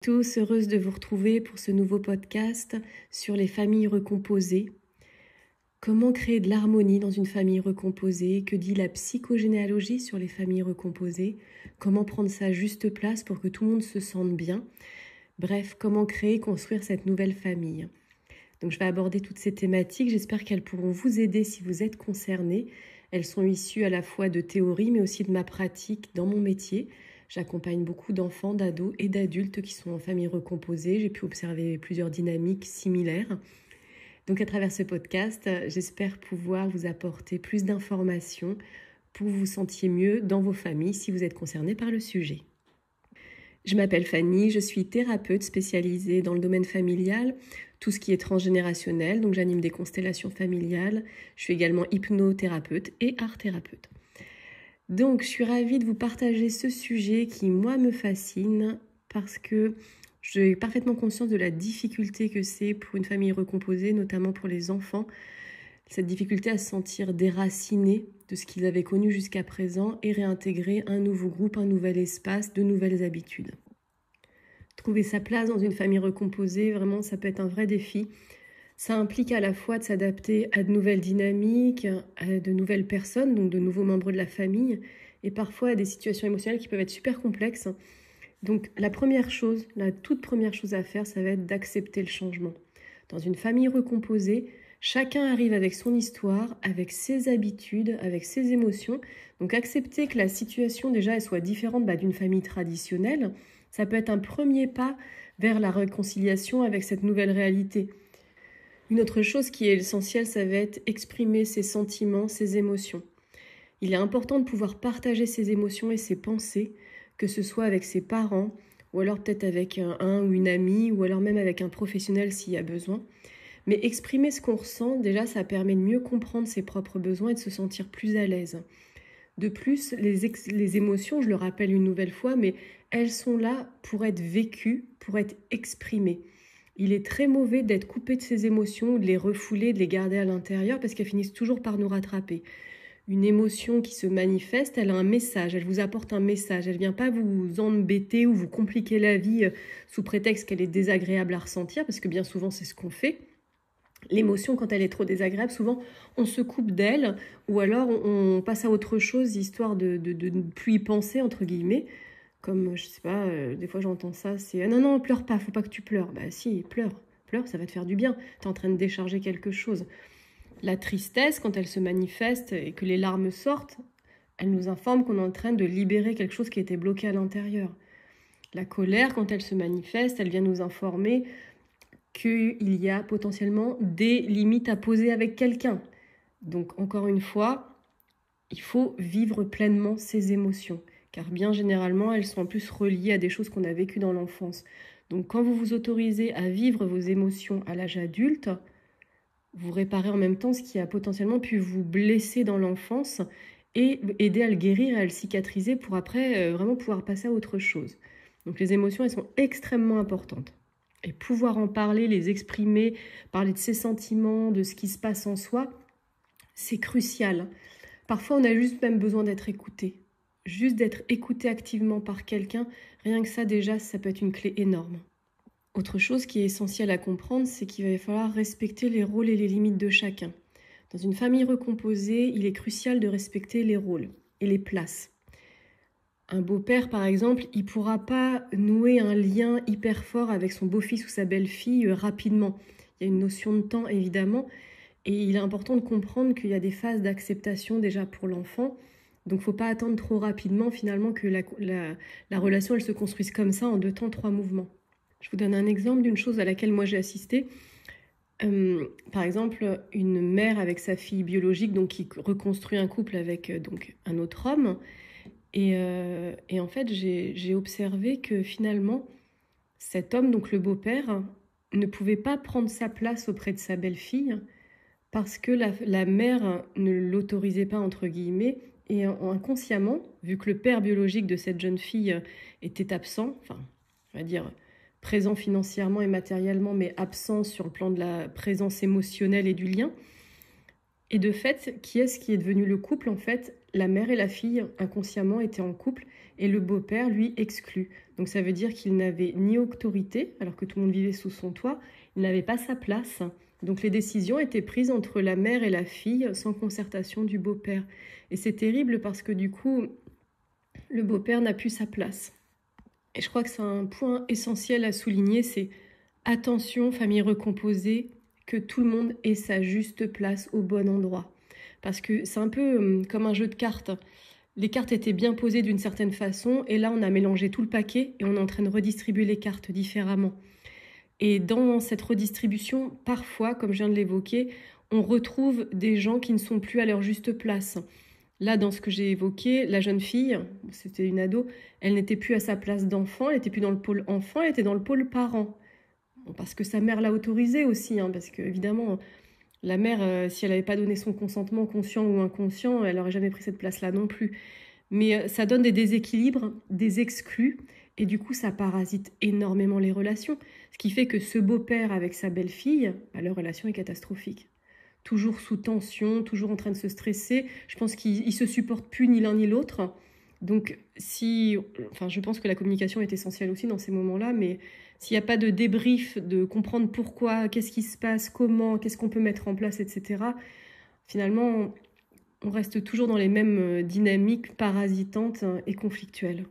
Tous, heureuse de vous retrouver pour ce nouveau podcast sur les familles recomposées. Comment créer de l'harmonie dans une famille recomposée? Que dit la psychogénéalogie sur les familles recomposées? Comment prendre sa juste place pour que tout le monde se sente bien? Bref, comment créer, construire cette nouvelle famille? Donc je vais aborder toutes ces thématiques, j'espère qu'elles pourront vous aider si vous êtes concernés. Elles sont issues à la fois de théorie mais aussi de ma pratique dans mon métier. J'accompagne beaucoup d'enfants, d'ados et d'adultes qui sont en famille recomposée. J'ai pu observer plusieurs dynamiques similaires. Donc à travers ce podcast, j'espère pouvoir vous apporter plus d'informations pour que vous vous sentiez mieux dans vos familles si vous êtes concernés par le sujet. Je m'appelle Fanny, je suis thérapeute spécialisée dans le domaine familial, tout ce qui est transgénérationnel, donc j'anime des constellations familiales. Je suis également hypnothérapeute et art-thérapeute. Donc je suis ravie de vous partager ce sujet qui, moi, me fascine parce que j'ai parfaitement conscience de la difficulté que c'est pour une famille recomposée, notamment pour les enfants, cette difficulté à se sentir déracinés de ce qu'ils avaient connu jusqu'à présent et réintégrer un nouveau groupe, un nouvel espace, de nouvelles habitudes. Trouver sa place dans une famille recomposée, vraiment, ça peut être un vrai défi. Ça implique à la fois de s'adapter à de nouvelles dynamiques, à de nouvelles personnes, donc de nouveaux membres de la famille, et parfois à des situations émotionnelles qui peuvent être super complexes. Donc la toute première chose à faire, ça va être d'accepter le changement. Dans une famille recomposée, chacun arrive avec son histoire, avec ses habitudes, avec ses émotions. Donc accepter que la situation déjà elle soit différente d'une famille traditionnelle, ça peut être un premier pas vers la réconciliation avec cette nouvelle réalité. Une autre chose qui est essentielle, ça va être exprimer ses sentiments, ses émotions. Il est important de pouvoir partager ses émotions et ses pensées, que ce soit avec ses parents, ou alors peut-être avec un ou une amie, ou alors même avec un professionnel s'il y a besoin. Mais exprimer ce qu'on ressent, déjà, ça permet de mieux comprendre ses propres besoins et de se sentir plus à l'aise. De plus, les émotions, je le rappelle une nouvelle fois, mais elles sont là pour être vécues, pour être exprimées. Il est très mauvais d'être coupé de ses émotions, de les refouler, de les garder à l'intérieur parce qu'elles finissent toujours par nous rattraper. Une émotion qui se manifeste, elle a un message, elle vous apporte un message. Elle ne vient pas vous embêter ou vous compliquer la vie sous prétexte qu'elle est désagréable à ressentir, parce que bien souvent c'est ce qu'on fait. L'émotion, quand elle est trop désagréable, souvent on se coupe d'elle ou alors on passe à autre chose, histoire de ne plus y penser, entre guillemets. Comme, je sais pas, des fois j'entends ça, c'est « non, pleure pas, faut pas que tu pleures ». Bah si, pleure, ça va te faire du bien. Tu es en train de décharger quelque chose. La tristesse, quand elle se manifeste et que les larmes sortent, elle nous informe qu'on est en train de libérer quelque chose qui était bloqué à l'intérieur. La colère, quand elle se manifeste, elle vient nous informer qu'il y a potentiellement des limites à poser avec quelqu'un. Donc, encore une fois, il faut vivre pleinement ses émotions, car bien généralement, elles sont en plus reliées à des choses qu'on a vécues dans l'enfance. Donc, quand vous vous autorisez à vivre vos émotions à l'âge adulte, vous réparez en même temps ce qui a potentiellement pu vous blesser dans l'enfance et aider à le guérir, à le cicatriser pour après vraiment pouvoir passer à autre chose. Donc les émotions, elles sont extrêmement importantes. Et pouvoir en parler, les exprimer, parler de ses sentiments, de ce qui se passe en soi, c'est crucial. Parfois, on a juste même besoin d'être écouté. Juste d'être écouté activement par quelqu'un, rien que ça déjà, ça peut être une clé énorme. Autre chose qui est essentielle à comprendre, c'est qu'il va falloir respecter les rôles et les limites de chacun. Dans une famille recomposée, il est crucial de respecter les rôles et les places. Un beau-père, par exemple, il ne pourra pas nouer un lien hyper fort avec son beau-fils ou sa belle-fille rapidement. Il y a une notion de temps, évidemment, et il est important de comprendre qu'il y a des phases d'acceptation déjà pour l'enfant. Donc, il ne faut pas attendre trop rapidement, finalement, que la relation elle se construise comme ça, en 2 temps, 3 mouvements. Je vous donne un exemple d'une chose à laquelle moi j'ai assisté. Par exemple, une mère avec sa fille biologique donc, qui reconstruit un couple avec donc, un autre homme. Et en fait, j'ai observé que finalement, cet homme, donc le beau-père, ne pouvait pas prendre sa place auprès de sa belle-fille parce que la mère ne l'autorisait pas, entre guillemets. Et inconsciemment, vu que le père biologique de cette jeune fille était absent, enfin, on va dire présent financièrement et matériellement, mais absent sur le plan de la présence émotionnelle et du lien. Et de fait, qui est devenu le couple? En fait, la mère et la fille, inconsciemment, étaient en couple et le beau-père, lui, exclu. Donc ça veut dire qu'il n'avait ni autorité, alors que tout le monde vivait sous son toit, il n'avait pas sa place. Donc les décisions étaient prises entre la mère et la fille sans concertation du beau-père. Et c'est terrible parce que du coup, le beau-père n'a plus sa place. Et je crois que c'est un point essentiel à souligner, c'est attention, famille recomposée, que tout le monde ait sa juste place au bon endroit. Parce que c'est un peu comme un jeu de cartes. Les cartes étaient bien posées d'une certaine façon, et là on a mélangé tout le paquet et on est en train de redistribuer les cartes différemment. Et dans cette redistribution, parfois, comme je viens de l'évoquer, on retrouve des gens qui ne sont plus à leur juste place. Là, dans ce que j'ai évoqué, la jeune fille, c'était une ado, elle n'était plus à sa place d'enfant, elle n'était plus dans le pôle enfant, elle était dans le pôle parent. Bon, parce que sa mère l'a autorisée aussi, parce que évidemment, la mère, si elle n'avait pas donné son consentement conscient ou inconscient, elle n'aurait jamais pris cette place-là non plus. Mais ça donne des déséquilibres, des exclus, et du coup, ça parasite énormément les relations. Ce qui fait que ce beau-père avec sa belle-fille, leur relation est catastrophique. Toujours sous tension, toujours en train de se stresser. Je pense qu'ils ne se supportent plus ni l'un ni l'autre. Donc, je pense que la communication est essentielle aussi dans ces moments-là, mais s'il n'y a pas de débrief, de comprendre pourquoi, qu'est-ce qui se passe, comment, qu'est-ce qu'on peut mettre en place, etc., finalement, on reste toujours dans les mêmes dynamiques parasitantes et conflictuelles.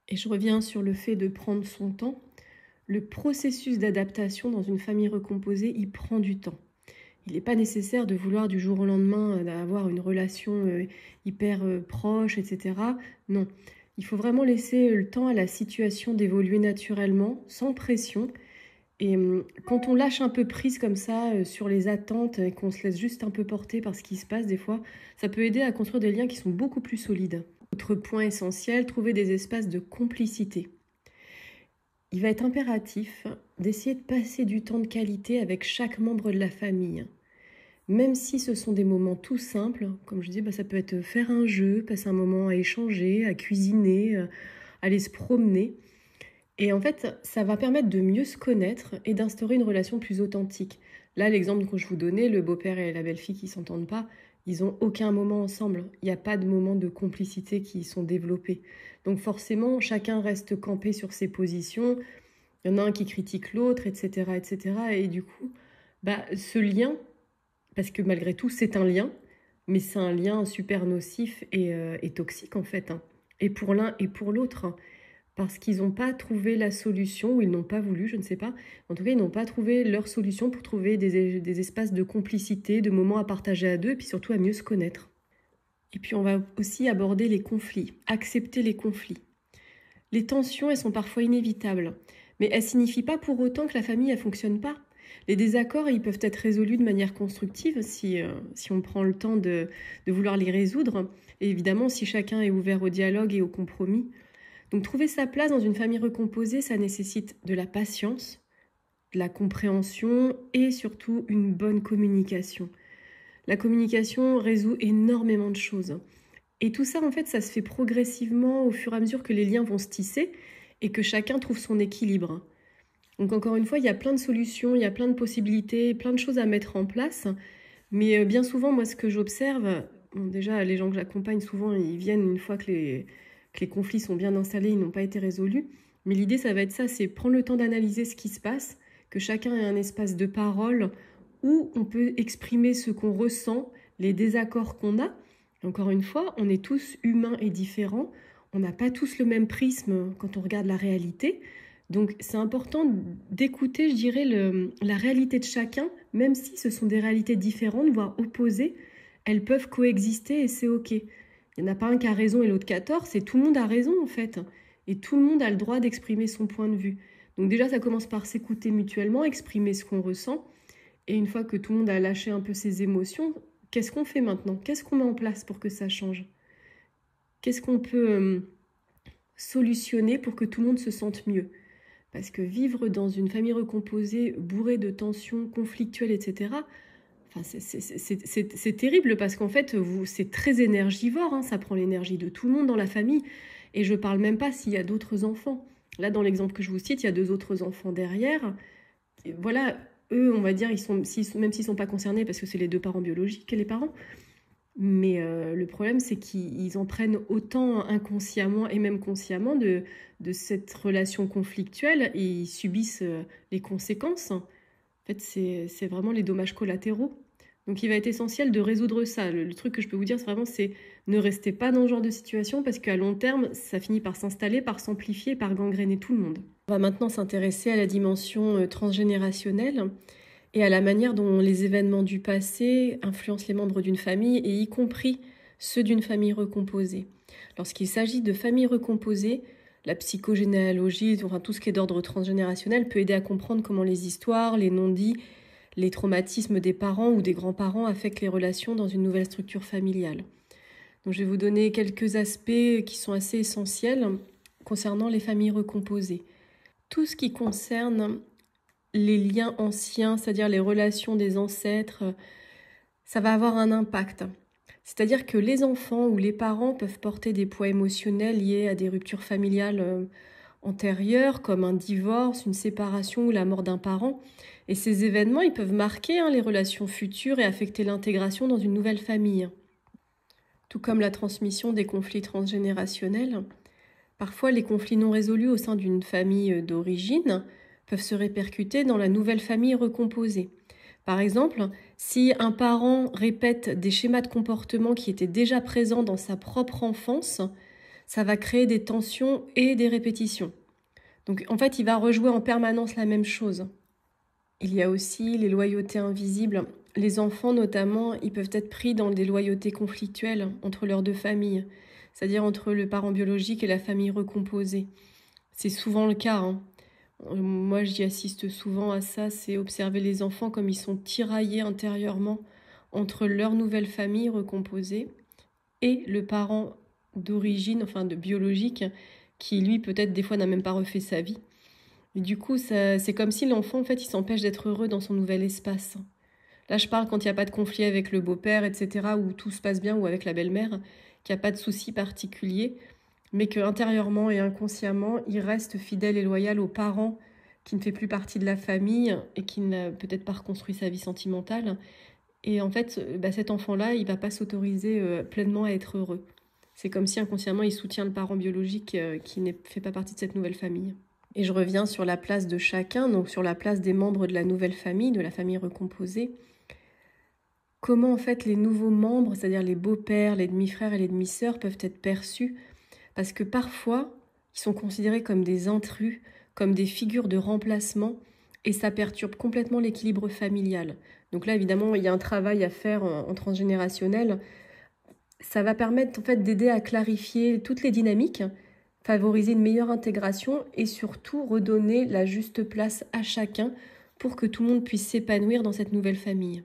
Et je reviens sur le fait de prendre son temps. Le processus d'adaptation dans une famille recomposée, il prend du temps. Il n'est pas nécessaire de vouloir du jour au lendemain d'avoir une relation hyper proche, etc. Non, il faut vraiment laisser le temps à la situation d'évoluer naturellement, sans pression. Et quand on lâche un peu prise comme ça sur les attentes et qu'on se laisse juste un peu porter par ce qui se passe des fois, ça peut aider à construire des liens qui sont beaucoup plus solides. Autre point essentiel, trouver des espaces de complicité. Il va être impératif d'essayer de passer du temps de qualité avec chaque membre de la famille. Même si ce sont des moments tout simples, comme je dis, ça peut être faire un jeu, passer un moment à échanger, à cuisiner, aller se promener. Et en fait, ça va permettre de mieux se connaître et d'instaurer une relation plus authentique. Là, l'exemple que je vous donnais, le beau-père et la belle-fille qui ne s'entendent pas, ils n'ont aucun moment ensemble. Il n'y a pas de moment de complicité qui sont développés. Donc forcément, chacun reste campé sur ses positions. Il y en a un qui critique l'autre, etc., etc. Et du coup, ce lien, parce que malgré tout, c'est un lien, mais c'est un lien super nocif et toxique en fait, et pour l'un et pour l'autre, parce qu'ils n'ont pas trouvé la solution, ou ils n'ont pas voulu, je ne sais pas. En tout cas, ils n'ont pas trouvé leur solution pour trouver des espaces de complicité, de moments à partager à deux, et puis surtout à mieux se connaître. Et puis on va aussi aborder les conflits, accepter les conflits. Les tensions, elles sont parfois inévitables, mais elles ne signifient pas pour autant que la famille ne fonctionne pas. Les désaccords, ils peuvent être résolus de manière constructive si on prend le temps de vouloir les résoudre. Et évidemment, si chacun est ouvert au dialogue et au compromis. Donc trouver sa place dans une famille recomposée, ça nécessite de la patience, de la compréhension et surtout une bonne communication. La communication résout énormément de choses. Et tout ça, en fait, ça se fait progressivement au fur et à mesure que les liens vont se tisser et que chacun trouve son équilibre. Donc encore une fois, il y a plein de solutions, il y a plein de possibilités, plein de choses à mettre en place. Mais bien souvent, moi, ce que j'observe, déjà, les gens que j'accompagne, souvent, ils viennent une fois que les conflits sont bien installés, ils n'ont pas été résolus. Mais l'idée, ça va être ça, c'est prendre le temps d'analyser ce qui se passe, que chacun ait un espace de parole où on peut exprimer ce qu'on ressent, les désaccords qu'on a. Encore une fois, on est tous humains et différents. On n'a pas tous le même prisme quand on regarde la réalité. Donc c'est important d'écouter, je dirais, la réalité de chacun, même si ce sont des réalités différentes, voire opposées, elles peuvent coexister et c'est ok. Il n'y en a pas un qui a raison et l'autre qui a tort, c'est tout le monde a raison en fait. Et tout le monde a le droit d'exprimer son point de vue. Donc déjà, ça commence par s'écouter mutuellement, exprimer ce qu'on ressent. Et une fois que tout le monde a lâché un peu ses émotions, qu'est-ce qu'on fait maintenant? Qu'est-ce qu'on met en place pour que ça change? Qu'est-ce qu'on peut solutionner pour que tout le monde se sente mieux? Parce que vivre dans une famille recomposée, bourrée de tensions conflictuelles, etc., c'est terrible parce qu'en fait, c'est très énergivore. Ça prend l'énergie de tout le monde dans la famille. Et je ne parle même pas s'il y a d'autres enfants. Là, dans l'exemple que je vous cite, il y a 2 autres enfants derrière. Et voilà, eux, on va dire, même s'ils ne sont pas concernés parce que c'est les 2 parents biologiques, les parents, Mais le problème, c'est qu'ils en prennent autant inconsciemment et même consciemment de cette relation conflictuelle et ils subissent les conséquences. En fait, c'est vraiment les dommages collatéraux. Donc il va être essentiel de résoudre ça. Le truc que je peux vous dire, c'est ne restez pas dans ce genre de situation parce qu'à long terme, ça finit par s'installer, par s'amplifier, par gangréner tout le monde. On va maintenant s'intéresser à la dimension transgénérationnelle et à la manière dont les événements du passé influencent les membres d'une famille, et y compris ceux d'une famille recomposée. Lorsqu'il s'agit de familles recomposées, la psychogénéalogie, enfin tout ce qui est d'ordre transgénérationnel, peut aider à comprendre comment les histoires, les non-dits, les traumatismes des parents ou des grands-parents affectent les relations dans une nouvelle structure familiale. Donc, je vais vous donner quelques aspects qui sont assez essentiels concernant les familles recomposées. Tout ce qui concerne les liens anciens, c'est-à-dire les relations des ancêtres, ça va avoir un impact. C'est-à-dire que les enfants ou les parents peuvent porter des poids émotionnels liés à des ruptures familiales antérieures, comme un divorce, une séparation ou la mort d'un parent. Et ces événements, ils peuvent marquer les relations futures et affecter l'intégration dans une nouvelle famille. Tout comme la transmission des conflits transgénérationnels, parfois les conflits non résolus au sein d'une famille d'origine peuvent se répercuter dans la nouvelle famille recomposée. Par exemple, si un parent répète des schémas de comportement qui étaient déjà présents dans sa propre enfance, ça va créer des tensions et des répétitions. Donc en fait, il va rejouer en permanence la même chose. Il y a aussi les loyautés invisibles. Les enfants notamment, ils peuvent être pris dans des loyautés conflictuelles entre leurs deux familles, c'est-à-dire entre le parent biologique et la famille recomposée. C'est souvent le cas. Moi, j'y assiste souvent à ça, c'est observer les enfants comme ils sont tiraillés intérieurement entre leur nouvelle famille recomposée et le parent d'origine, enfin de biologique, qui lui peut-être des fois n'a même pas refait sa vie. Et du coup, c'est comme si l'enfant, en fait, il s'empêche d'être heureux dans son nouvel espace. Là, je parle quand il n'y a pas de conflit avec le beau-père, etc., où tout se passe bien, ou avec la belle-mère, qu'il n'y a pas de souci particulier, mais qu'intérieurement et inconsciemment, il reste fidèle et loyal aux parents qui ne fait plus partie de la famille et qui n'a peut-être pas reconstruit sa vie sentimentale. Et en fait, cet enfant-là, il ne va pas s'autoriser pleinement à être heureux. C'est comme si inconsciemment, il soutient le parent biologique qui ne fait pas partie de cette nouvelle famille. Et je reviens sur la place de chacun, donc sur la place des membres de la nouvelle famille, de la famille recomposée. Comment en fait les nouveaux membres, c'est-à-dire les beaux-pères, les demi-frères et les demi-sœurs, peuvent être perçus? Parce que parfois, ils sont considérés comme des intrus, comme des figures de remplacement, et ça perturbe complètement l'équilibre familial. Donc là, évidemment, il y a un travail à faire en transgénérationnel. Ça va permettre en fait d'aider à clarifier toutes les dynamiques, favoriser une meilleure intégration et surtout redonner la juste place à chacun pour que tout le monde puisse s'épanouir dans cette nouvelle famille.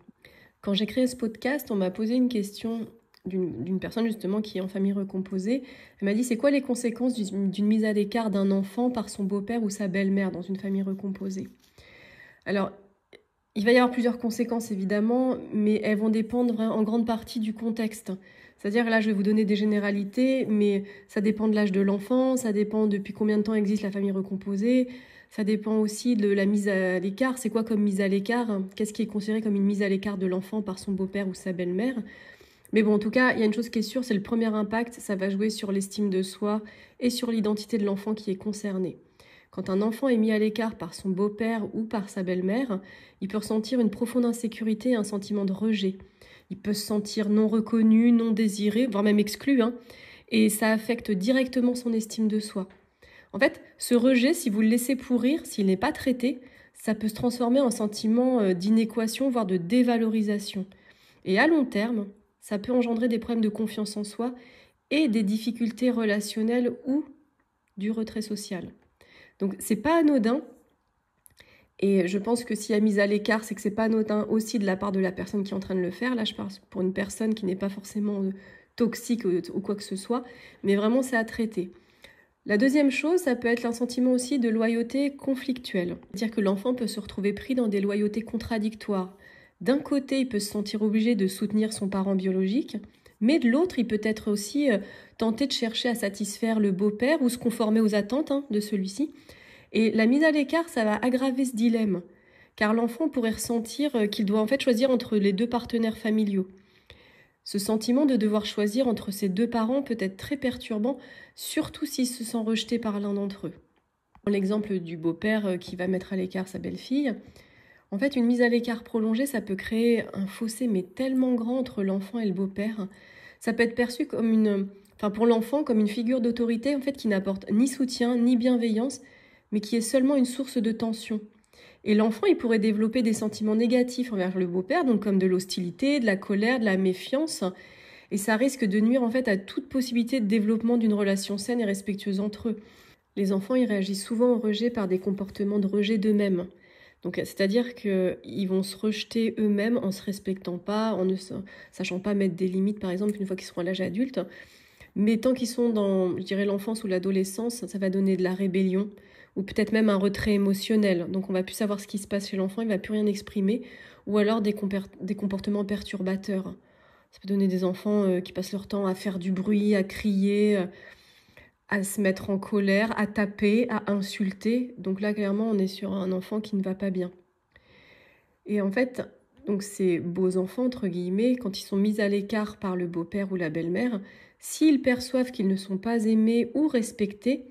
Quand j'ai créé ce podcast, on m'a posé une question d'une personne justement qui est en famille recomposée. Elle m'a dit, c'est quoi les conséquences d'une mise à l'écart d'un enfant par son beau-père ou sa belle-mère dans une famille recomposée? Alors, il va y avoir plusieurs conséquences évidemment, mais elles vont dépendre en grande partie du contexte. C'est-à-dire, là, je vais vous donner des généralités, mais ça dépend de l'âge de l'enfant, ça dépend depuis combien de temps existe la famille recomposée, ça dépend aussi de la mise à l'écart. C'est quoi comme mise à l'écart? Qu'est-ce qui est considéré comme une mise à l'écart de l'enfant par son beau-père ou sa belle-mère? Mais bon, en tout cas, il y a une chose qui est sûre, c'est le premier impact, ça va jouer sur l'estime de soi et sur l'identité de l'enfant qui est concerné. Quand un enfant est mis à l'écart par son beau-père ou par sa belle-mère, il peut ressentir une profonde insécurité et un sentiment de rejet. Il peut se sentir non reconnu, non désiré, voire même exclu, et ça affecte directement son estime de soi. En fait, ce rejet, si vous le laissez pourrir, s'il n'est pas traité, ça peut se transformer en sentiment d'inéquation, voire de dévalorisation. Et à long terme, ça peut engendrer des problèmes de confiance en soi et des difficultés relationnelles ou du retrait social. Donc, c'est pas anodin. Et je pense que s'il y a mise à l'écart, c'est que c'est pas anodin aussi de la part de la personne qui est en train de le faire. Là, je parle pour une personne qui n'est pas forcément toxique ou quoi que ce soit, mais vraiment, c'est à traiter. La deuxième chose, ça peut être un sentiment aussi de loyauté conflictuelle. C'est-à-dire que l'enfant peut se retrouver pris dans des loyautés contradictoires. D'un côté, il peut se sentir obligé de soutenir son parent biologique, mais de l'autre, il peut être aussi tenté de chercher à satisfaire le beau-père ou se conformer aux attentes de celui-ci. Et la mise à l'écart, ça va aggraver ce dilemme, car l'enfant pourrait ressentir qu'il doit en fait choisir entre les deux partenaires familiaux. Ce sentiment de devoir choisir entre ces deux parents peut être très perturbant, surtout s'il se sent rejeté par l'un d'entre eux. Dans l'exemple du beau-père qui va mettre à l'écart sa belle-fille, en fait, une mise à l'écart prolongée, ça peut créer un fossé mais tellement grand entre l'enfant et le beau-père. Ça peut être perçu comme pour l'enfant, comme une figure d'autorité en fait qui n'apporte ni soutien ni bienveillance, mais qui est seulement une source de tension. Et l'enfant, il pourrait développer des sentiments négatifs envers le beau-père, donc comme de l'hostilité, de la colère, de la méfiance. Et ça risque de nuire en fait à toute possibilité de développement d'une relation saine et respectueuse entre eux. Les enfants, ils réagissent souvent au rejet par des comportements de rejet d'eux-mêmes. Donc, c'est-à-dire qu'ils vont se rejeter eux-mêmes en ne se respectant pas, en ne sachant pas mettre des limites, par exemple, une fois qu'ils seront à l'âge adulte. Mais tant qu'ils sont dans, je dirais, l'enfance ou l'adolescence, ça va donner de la rébellion ou peut-être même un retrait émotionnel. Donc, on va plus savoir ce qui se passe chez l'enfant, il ne va plus rien exprimer, ou alors des comportements perturbateurs. Ça peut donner des enfants qui passent leur temps à faire du bruit, à crier, à se mettre en colère, à taper, à insulter. Donc là, clairement, on est sur un enfant qui ne va pas bien. Et en fait, donc ces beaux enfants, entre guillemets, quand ils sont mis à l'écart par le beau-père ou la belle-mère, s'ils perçoivent qu'ils ne sont pas aimés ou respectés,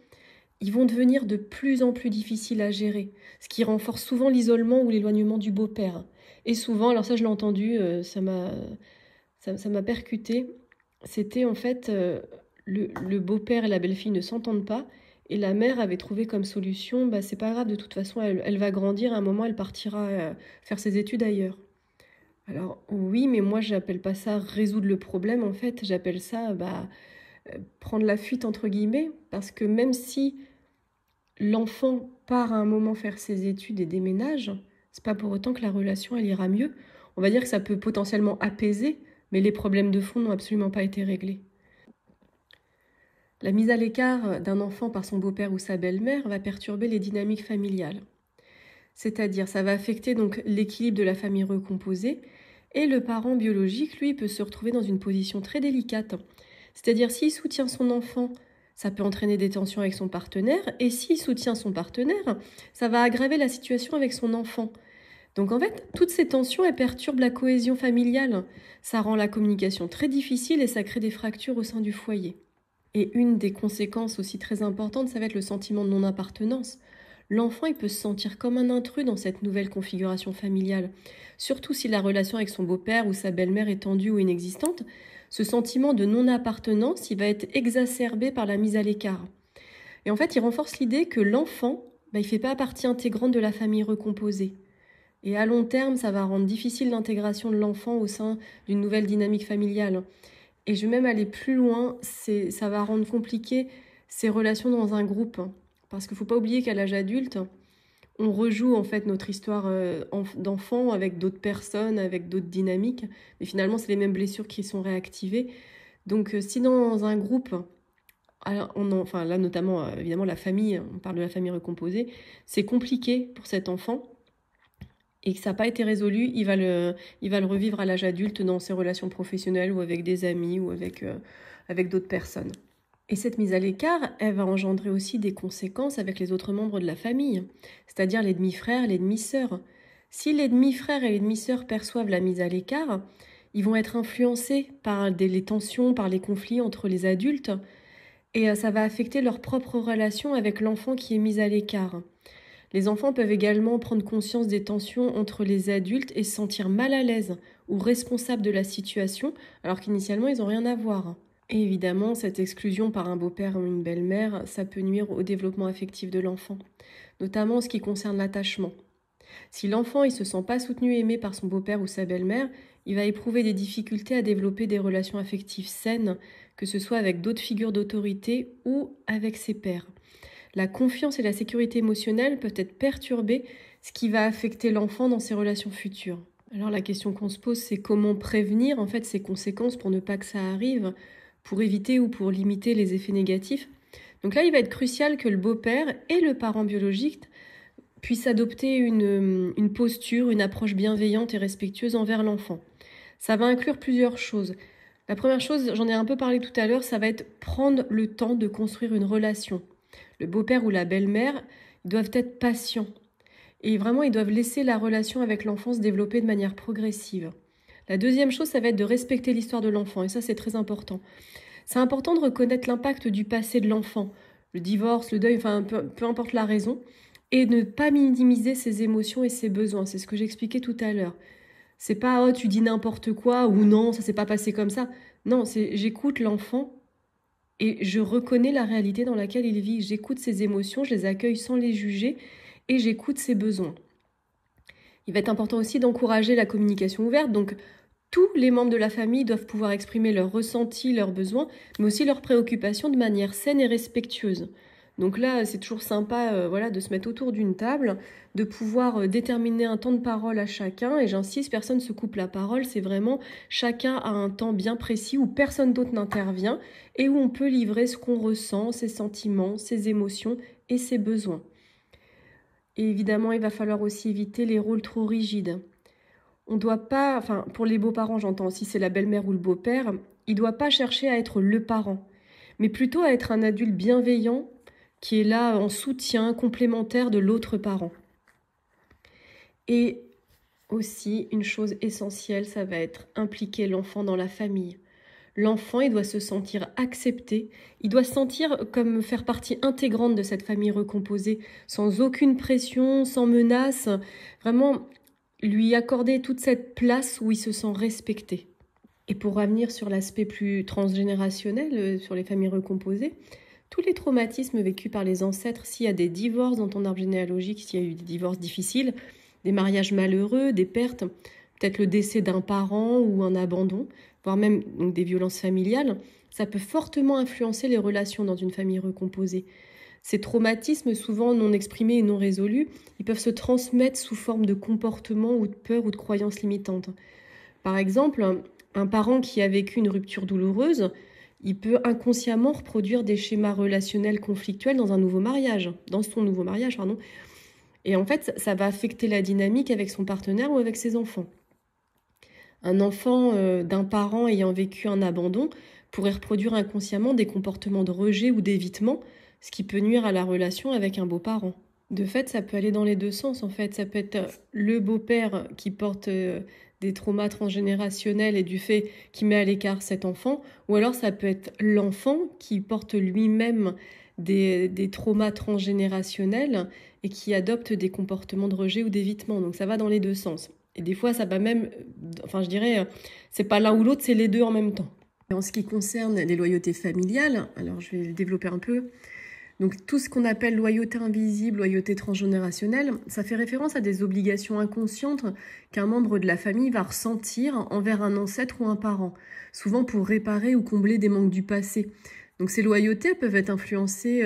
ils vont devenir de plus en plus difficiles à gérer, ce qui renforce souvent l'isolement ou l'éloignement du beau-père. Et souvent, alors ça je l'ai entendu, ça m'a percuté, c'était en fait le beau-père et la belle-fille ne s'entendent pas, et la mère avait trouvé comme solution, c'est pas grave, de toute façon, elle va grandir, à un moment, elle partira faire ses études ailleurs. Alors oui, mais moi, j'appelle pas ça résoudre le problème, en fait, j'appelle ça prendre la fuite, entre guillemets, parce que même si l'enfant part à un moment faire ses études et déménage, c'est pas pour autant que la relation, elle ira mieux. On va dire que ça peut potentiellement apaiser, mais les problèmes de fond n'ont absolument pas été réglés. La mise à l'écart d'un enfant par son beau-père ou sa belle-mère va perturber les dynamiques familiales. C'est-à-dire, ça va affecter donc l'équilibre de la famille recomposée et le parent biologique, lui, peut se retrouver dans une position très délicate. C'est-à-dire, s'il soutient son enfant, ça peut entraîner des tensions avec son partenaire, et s'il soutient son partenaire, ça va aggraver la situation avec son enfant. Donc en fait, toutes ces tensions, elles perturbent la cohésion familiale. Ça rend la communication très difficile et ça crée des fractures au sein du foyer. Et une des conséquences aussi très importantes, ça va être le sentiment de non-appartenance. L'enfant, il peut se sentir comme un intrus dans cette nouvelle configuration familiale. Surtout si la relation avec son beau-père ou sa belle-mère est tendue ou inexistante, ce sentiment de non-appartenance, il va être exacerbé par la mise à l'écart. Et en fait, il renforce l'idée que l'enfant, il ne fait pas partie intégrante de la famille recomposée. Et à long terme, ça va rendre difficile l'intégration de l'enfant au sein d'une nouvelle dynamique familiale. Et je vais même aller plus loin, ça va rendre compliqué ces relations dans un groupe. Parce qu'il ne faut pas oublier qu'à l'âge adulte, on rejoue en fait notre histoire d'enfant avec d'autres personnes, avec d'autres dynamiques. Mais finalement, c'est les mêmes blessures qui sont réactivées. Donc si dans un groupe, là notamment évidemment la famille, on parle de la famille recomposée, c'est compliqué pour cet enfant, et que ça n'a pas été résolu, il va le revivre à l'âge adulte dans ses relations professionnelles ou avec des amis ou avec d'autres personnes. Et cette mise à l'écart, elle va engendrer aussi des conséquences avec les autres membres de la famille, c'est-à-dire les demi-frères, les demi-sœurs. Si les demi-frères et les demi-sœurs perçoivent la mise à l'écart, ils vont être influencés par les tensions, par les conflits entre les adultes, et ça va affecter leur propre relation avec l'enfant qui est mis à l'écart. Les enfants peuvent également prendre conscience des tensions entre les adultes et se sentir mal à l'aise ou responsables de la situation, alors qu'initialement, ils n'ont rien à voir. Et évidemment, cette exclusion par un beau-père ou une belle-mère, ça peut nuire au développement affectif de l'enfant, notamment en ce qui concerne l'attachement. Si l'enfant ne se sent pas soutenu et aimé par son beau-père ou sa belle-mère, il va éprouver des difficultés à développer des relations affectives saines, que ce soit avec d'autres figures d'autorité ou avec ses pairs. La confiance et la sécurité émotionnelle peuvent être perturbées, ce qui va affecter l'enfant dans ses relations futures. Alors la question qu'on se pose, c'est comment prévenir en fait ces conséquences pour ne pas que ça arrive, pour éviter ou pour limiter les effets négatifs. Donc là, il va être crucial que le beau-père et le parent biologique puissent adopter une posture, une approche bienveillante et respectueuse envers l'enfant. Ça va inclure plusieurs choses. La première chose, j'en ai un peu parlé tout à l'heure, ça va être prendre le temps de construire une relation. Le beau-père ou la belle-mère, ils doivent être patients. Et vraiment, ils doivent laisser la relation avec l'enfant se développer de manière progressive. La deuxième chose, ça va être de respecter l'histoire de l'enfant, et ça, c'est très important. C'est important de reconnaître l'impact du passé de l'enfant, le divorce, le deuil, enfin, peu importe la raison, et ne pas minimiser ses émotions et ses besoins. C'est ce que j'expliquais tout à l'heure. C'est pas, oh, tu dis n'importe quoi, ou non, ça s'est pas passé comme ça. Non, c'est j'écoute l'enfant et je reconnais la réalité dans laquelle il vit. J'écoute ses émotions, je les accueille sans les juger et j'écoute ses besoins. Il va être important aussi d'encourager la communication ouverte. Donc, tous les membres de la famille doivent pouvoir exprimer leurs ressentis, leurs besoins, mais aussi leurs préoccupations de manière saine et respectueuse. Donc là, c'est toujours sympa de se mettre autour d'une table, de pouvoir déterminer un temps de parole à chacun. Et j'insiste, personne ne se coupe la parole. C'est vraiment chacun a un temps bien précis où personne d'autre n'intervient et où on peut livrer ce qu'on ressent, ses sentiments, ses émotions et ses besoins. Et évidemment, il va falloir aussi éviter les rôles trop rigides. On ne doit pas, enfin pour les beaux-parents, j'entends, si c'est la belle-mère ou le beau-père, il ne doit pas chercher à être le parent, mais plutôt à être un adulte bienveillant qui est là en soutien complémentaire de l'autre parent. Et aussi, une chose essentielle, ça va être impliquer l'enfant dans la famille. L'enfant, il doit se sentir accepté, il doit se sentir comme faire partie intégrante de cette famille recomposée, sans aucune pression, sans menace, vraiment lui accorder toute cette place où il se sent respecté. Et pour revenir sur l'aspect plus transgénérationnel, sur les familles recomposées, tous les traumatismes vécus par les ancêtres, s'il y a des divorces dans ton arbre généalogique, s'il y a eu des divorces difficiles, des mariages malheureux, des pertes, peut-être le décès d'un parent ou un abandon, voire même donc, des violences familiales, ça peut fortement influencer les relations dans une famille recomposée. Ces traumatismes, souvent non exprimés et non résolus, ils peuvent se transmettre sous forme de comportements ou de peurs ou de croyances limitantes. Par exemple, un parent qui a vécu une rupture douloureuse, il peut inconsciemment reproduire des schémas relationnels conflictuels dans son nouveau mariage, Et en fait, ça va affecter la dynamique avec son partenaire ou avec ses enfants. Un enfant d'un parent ayant vécu un abandon pourrait reproduire inconsciemment des comportements de rejet ou d'évitement, ce qui peut nuire à la relation avec un beau-parent. De fait, ça peut aller dans les deux sens. En fait, ça peut être le beau-père qui porte des traumas transgénérationnels et du fait qui met à l'écart cet enfant, ou alors ça peut être l'enfant qui porte lui-même des traumas transgénérationnels et qui adopte des comportements de rejet ou d'évitement. Donc ça va dans les deux sens. Et des fois, ça va même, c'est pas l'un ou l'autre, c'est les deux en même temps. Et en ce qui concerne les loyautés familiales, alors je vais le développer un peu. Donc tout ce qu'on appelle loyauté invisible, loyauté transgénérationnelle, ça fait référence à des obligations inconscientes qu'un membre de la famille va ressentir envers un ancêtre ou un parent, souvent pour réparer ou combler des manques du passé. Donc ces loyautés peuvent être influencées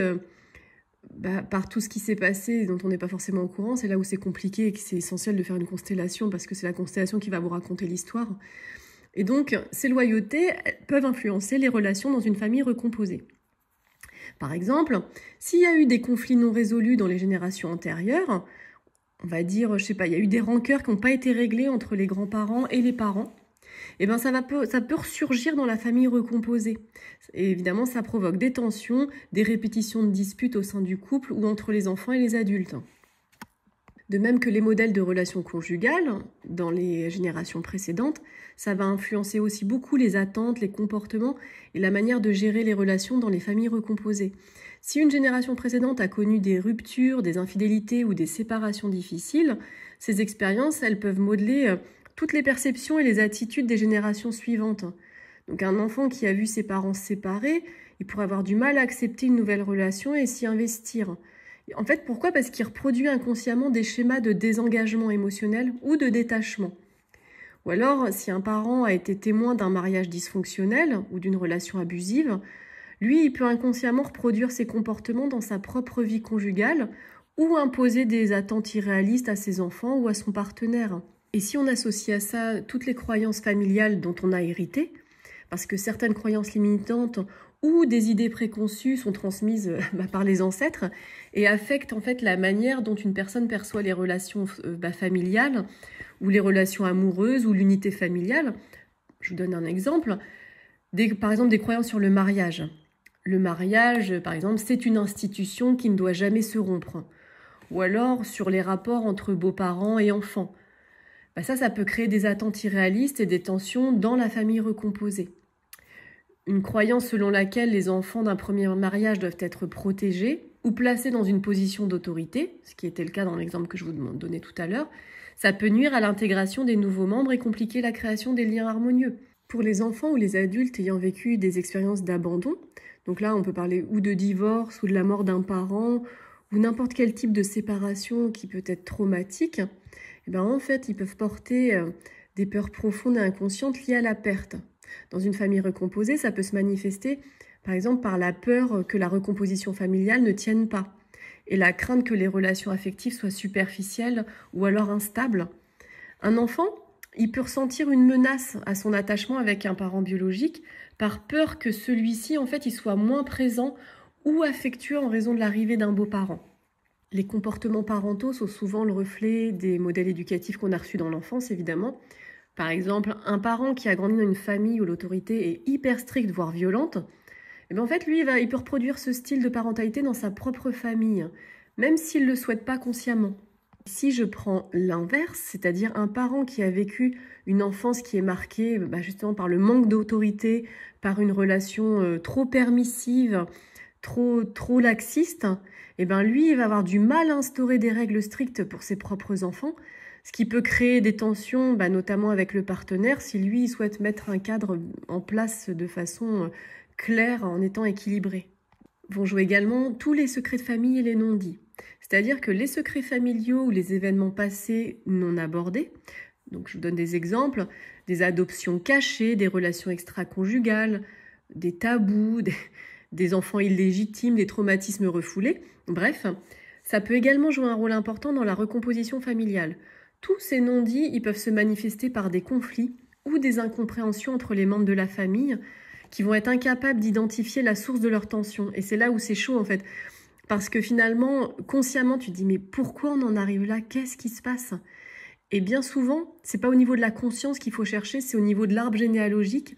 par tout ce qui s'est passé et dont on n'est pas forcément au courant. C'est là où c'est compliqué et que c'est essentiel de faire une constellation parce que c'est la constellation qui va vous raconter l'histoire. Et donc ces loyautés peuvent influencer les relations dans une famille recomposée. Par exemple, s'il y a eu des conflits non résolus dans les générations antérieures, on va dire, il y a eu des rancœurs qui n'ont pas été réglés entre les grands-parents et les parents, et bien ça peut ressurgir dans la famille recomposée. Et évidemment, ça provoque des tensions, des répétitions de disputes au sein du couple ou entre les enfants et les adultes. De même que les modèles de relations conjugales dans les générations précédentes, ça va influencer aussi beaucoup les attentes, les comportements et la manière de gérer les relations dans les familles recomposées. Si une génération précédente a connu des ruptures, des infidélités ou des séparations difficiles, ces expériences, elles peuvent modeler toutes les perceptions et les attitudes des générations suivantes. Donc un enfant qui a vu ses parents se séparer, il pourrait avoir du mal à accepter une nouvelle relation et s'y investir. En fait, pourquoi ? Parce qu'il reproduit inconsciemment des schémas de désengagement émotionnel ou de détachement. Ou alors, si un parent a été témoin d'un mariage dysfonctionnel ou d'une relation abusive, lui, il peut inconsciemment reproduire ses comportements dans sa propre vie conjugale ou imposer des attentes irréalistes à ses enfants ou à son partenaire. Et si on associe à ça toutes les croyances familiales dont on a hérité, parce que certaines croyances limitantes ou des idées préconçues sont transmises par les ancêtres et affectent en fait la manière dont une personne perçoit les relations familiales ou les relations amoureuses ou l'unité familiale. Je vous donne un exemple. Par exemple, des croyances sur le mariage. Le mariage, par exemple, c'est une institution qui ne doit jamais se rompre. Ou alors sur les rapports entre beaux-parents et enfants. Ça peut créer des attentes irréalistes et des tensions dans la famille recomposée. Une croyance selon laquelle les enfants d'un premier mariage doivent être protégés ou placés dans une position d'autorité, ce qui était le cas dans l'exemple que je vous donnais tout à l'heure, ça peut nuire à l'intégration des nouveaux membres et compliquer la création des liens harmonieux. Pour les enfants ou les adultes ayant vécu des expériences d'abandon, donc là on peut parler ou de divorce ou de la mort d'un parent ou n'importe quel type de séparation qui peut être traumatique, en fait ils peuvent porter des peurs profondes et inconscientes liées à la perte. Dans une famille recomposée, ça peut se manifester par exemple par la peur que la recomposition familiale ne tienne pas et la crainte que les relations affectives soient superficielles ou alors instables. Un enfant, il peut ressentir une menace à son attachement avec un parent biologique par peur que celui-ci, en fait, il soit moins présent ou affectueux en raison de l'arrivée d'un beau-parent. Les comportements parentaux sont souvent le reflet des modèles éducatifs qu'on a reçus dans l'enfance, évidemment. Par exemple, un parent qui a grandi dans une famille où l'autorité est hyper stricte, voire violente, en fait, lui, il peut reproduire ce style de parentalité dans sa propre famille, même s'il ne le souhaite pas consciemment. Si je prends l'inverse, c'est-à-dire un parent qui a vécu une enfance qui est marquée justement par le manque d'autorité, par une relation trop permissive, trop laxiste, lui, il va avoir du mal à instaurer des règles strictes pour ses propres enfants, ce qui peut créer des tensions, notamment avec le partenaire, si lui, il souhaite mettre un cadre en place de façon claire en étant équilibré. Vont jouer également tous les secrets de famille et les non-dits. C'est-à-dire que les secrets familiaux ou les événements passés non abordés, donc je vous donne des exemples, des adoptions cachées, des relations extra-conjugales, des tabous, des enfants illégitimes, des traumatismes refoulés, bref, ça peut également jouer un rôle important dans la recomposition familiale. Tous ces non-dits, ils peuvent se manifester par des conflits ou des incompréhensions entre les membres de la famille qui vont être incapables d'identifier la source de leur tension. Et c'est là où c'est chaud en fait. Parce que finalement, consciemment, tu te dis mais pourquoi on en arrive là? Qu'est-ce qui se passe? Et bien souvent, c'est pas au niveau de la conscience qu'il faut chercher, c'est au niveau de l'arbre généalogique.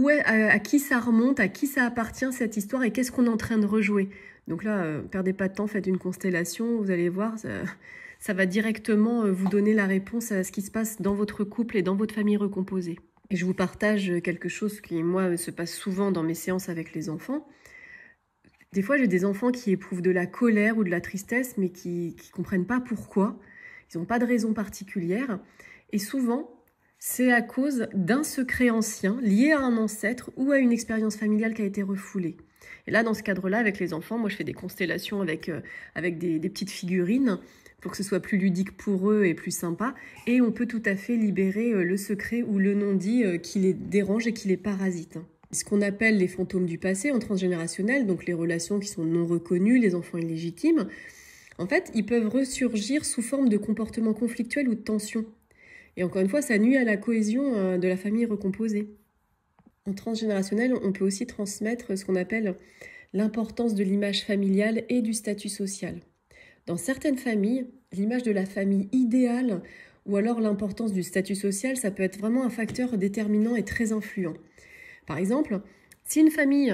À qui ça remonte, à qui ça appartient cette histoire et qu'est-ce qu'on est en train de rejouer. Donc là, perdez pas de temps, faites une constellation, vous allez voir, ça va directement vous donner la réponse à ce qui se passe dans votre couple et dans votre famille recomposée. Et je vous partage quelque chose qui, moi, se passe souvent dans mes séances avec les enfants. Des fois, j'ai des enfants qui éprouvent de la colère ou de la tristesse, mais qui ne comprennent pas pourquoi. Ils n'ont pas de raison particulière. Et souvent, c'est à cause d'un secret ancien lié à un ancêtre ou à une expérience familiale qui a été refoulée. Et là, dans ce cadre-là, avec les enfants, moi, je fais des constellations avec des petites figurines pour que ce soit plus ludique pour eux et plus sympa. Et on peut tout à fait libérer le secret ou le non-dit qui les dérange et qui les parasite. Ce qu'on appelle les fantômes du passé en transgénérationnel, donc les relations qui sont non reconnues, les enfants illégitimes, en fait, ils peuvent ressurgir sous forme de comportements conflictuels ou de tensions. Et encore une fois, ça nuit à la cohésion de la famille recomposée. En transgénérationnel, on peut aussi transmettre ce qu'on appelle l'importance de l'image familiale et du statut social. Dans certaines familles, l'image de la famille idéale ou alors l'importance du statut social, ça peut être vraiment un facteur déterminant et très influent. Par exemple, si une famille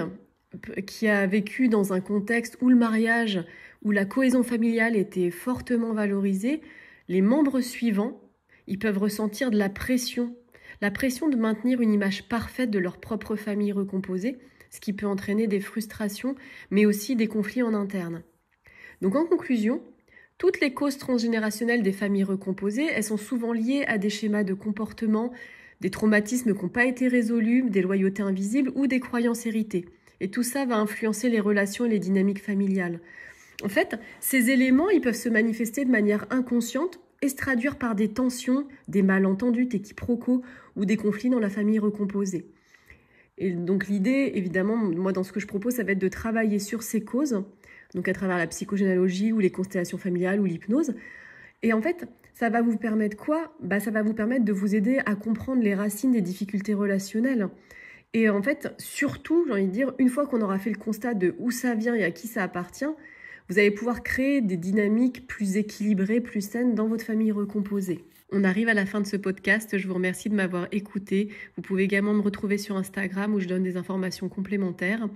qui a vécu dans un contexte où le mariage, où la cohésion familiale était fortement valorisée, les membres suivants, ils peuvent ressentir de la pression de maintenir une image parfaite de leur propre famille recomposée, ce qui peut entraîner des frustrations, mais aussi des conflits en interne. Donc en conclusion, toutes les causes transgénérationnelles des familles recomposées, elles sont souvent liées à des schémas de comportement, des traumatismes qui n'ont pas été résolus, des loyautés invisibles ou des croyances héritées. Et tout ça va influencer les relations et les dynamiques familiales. En fait, ces éléments, ils peuvent se manifester de manière inconsciente et se traduire par des tensions, des malentendus, des quiproquos ou des conflits dans la famille recomposée. Et donc l'idée, évidemment, moi dans ce que je propose, ça va être de travailler sur ces causes, donc à travers la psychogénéalogie ou les constellations familiales ou l'hypnose. Et en fait, ça va vous permettre quoi? Ça va vous permettre de vous aider à comprendre les racines des difficultés relationnelles. Et en fait, surtout, j'ai envie de dire, une fois qu'on aura fait le constat de où ça vient et à qui ça appartient, vous allez pouvoir créer des dynamiques plus équilibrées, plus saines dans votre famille recomposée. On arrive à la fin de ce podcast. Je vous remercie de m'avoir écouté. Vous pouvez également me retrouver sur Instagram où je donne des informations complémentaires.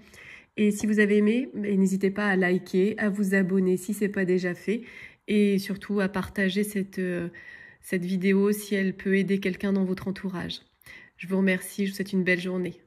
Et si vous avez aimé, n'hésitez pas à liker, à vous abonner si ce n'est pas déjà fait et surtout à partager cette vidéo si elle peut aider quelqu'un dans votre entourage. Je vous remercie, je vous souhaite une belle journée.